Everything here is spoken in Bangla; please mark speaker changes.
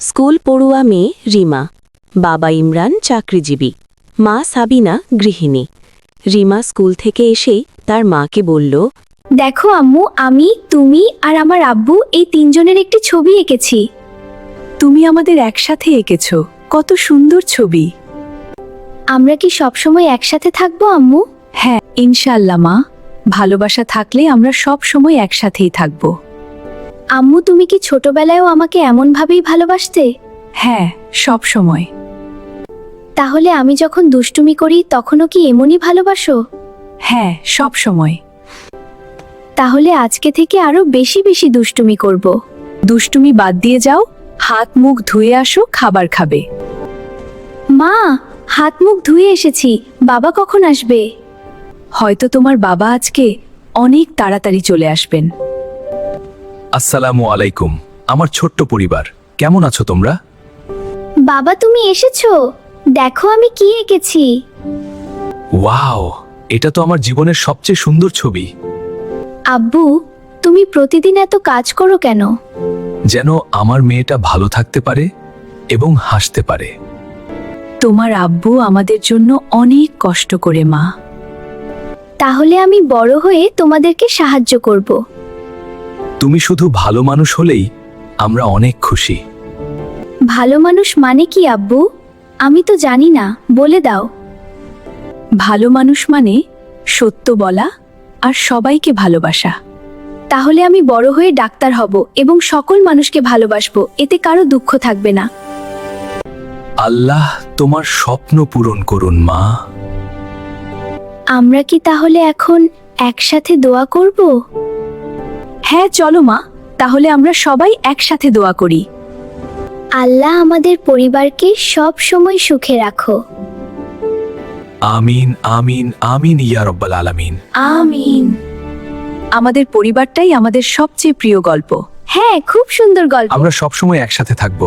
Speaker 1: স্কুল পড়ুয়া মেয়ে রিমা, বাবা ইমরান চাকরিজীবী, মা সাবিনা গৃহিণী। রিমা স্কুল থেকে এসেই তার মাকে বলল,
Speaker 2: দেখো আম্মু, আমি, তুমি আর আমার আব্বু এই তিনজনের একটি ছবি এঁকেছি।
Speaker 3: তুমি আমাদের একসাথে এঁকেছ, কত সুন্দর ছবি।
Speaker 2: আমরা কি সবসময় একসাথে থাকবো আম্মু?
Speaker 3: হ্যাঁ, ইনশাআল্লাহ মা, ভালোবাসা থাকলে আমরা সব সময় একসাথেই থাকব।
Speaker 2: আম্মু, তুমি কি ছোটবেলায়ও আমাকে এমনভাবেই ভালোবাসতে?
Speaker 3: হ্যাঁ, সব সময়।
Speaker 2: তাহলে আমি যখন দুষ্টুমি করি তখনও কি এমনই ভালোবাসো?
Speaker 3: হ্যাঁ, সব সময়।
Speaker 2: তাহলে আজকে থেকে আরো বেশি বেশি দুষ্টুমি করব।
Speaker 3: দুষ্টুমি বাদ দিয়ে যাও, হাত মুখ ধুয়ে আসো, খাবার খাবে।
Speaker 2: মা, হাত মুখ ধুয়ে এসেছি, বাবা কখন আসবে?
Speaker 3: হয়তো তোমার বাবা আজকে অনেক তাড়াতাড়ি চলে আসবেন।
Speaker 4: আসসালামু আলাইকুম, আমার ছোট্ট পরিবার, কেমন আছো তোমরা?
Speaker 2: বাবা, তুমি এসেছো, দেখো আমি কি এঁকেছি।
Speaker 4: ওয়াও, এটা তো আমার জীবনের সবচেয়ে সুন্দর ছবি।
Speaker 2: আব্বু, তুমি প্রতিদিন এত কাজ করো কেন?
Speaker 4: যেন আমার মেয়েটা ভালো থাকতে পারে এবং হাসতে পারে।
Speaker 3: তোমার আব্বু আমাদের জন্য অনেক কষ্ট করে মা।
Speaker 2: তাহলে আমি বড় হয়ে তোমাদেরকে সাহায্য করব।
Speaker 4: তুমি শুধু ভালো মানুষ হলেই আমরা অনেক খুশি।
Speaker 2: ভালো মানুষ মানে কি আব্বু? আমি তো জানি না, বলে দাও।
Speaker 3: ভালো মানুষ মানে সত্য বলা আর সবাইকে ভালোবাসা।
Speaker 2: তাহলে আমি বড় হয়ে ডাক্তার হব এবং সকল মানুষকে ভালোবাসবো, এতে কারো দুঃখ থাকবে না।
Speaker 4: আল্লাহ তোমার স্বপ্ন পূরণ করুন মা।
Speaker 2: আমরা কি তাহলে এখন একসাথে দোয়া করব?
Speaker 3: হ্যাঁ চলো মা, তাহলে আমরা সবাই একসাথে দোয়া করি।
Speaker 2: আল্লাহ আমাদের পরিবারকে সব সময় সুখে রাখো।
Speaker 4: আমিন আমিন আমিন ইয়া রব্বাল আলামিন।
Speaker 2: আমিন।
Speaker 3: আমাদের পরিবারটাই আমাদের সবচেয়ে প্রিয় গল্প।
Speaker 2: হ্যাঁ, খুব সুন্দর গল্প।
Speaker 4: আমরা সবসময় একসাথে থাকবো।